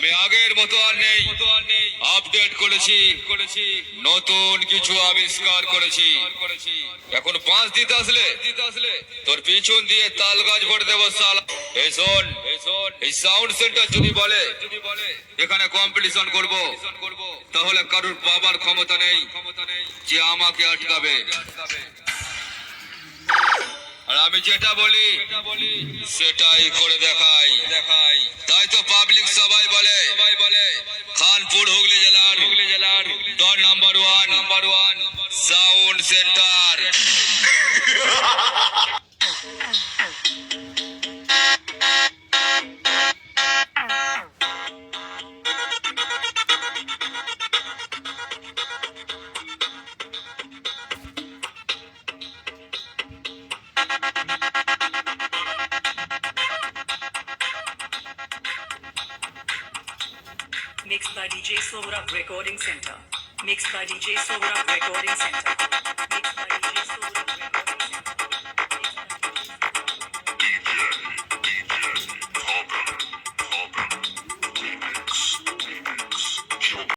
তবে আগের মতো আর নেই, আপডেট করেছি, নতুন কিছু আবিষ্কার করেছি। এখন পাঁচ দিতে আসলে তোর পিছন দিয়ে তাল গাছ ভরে দেবো সালা। এই শোন, এই সাউন্ড সেন্টার যদি বলে এখানে কম্পিটিশন করব, তাহলে কারুর বাবার ক্ষমতা নেই যে আমাকে আটকাবে। আর আমি যেটা বলি সেটাই করে দেখাই। তাই তো পাবলিক সবাই বলে খানপুর হুগলি জেলার don number one sound centre. Mixed by DJ Sohrab Recording Center. Mixed by DJ Sohrab Recording Center. Mixed by DJ Sohrab Recording Center.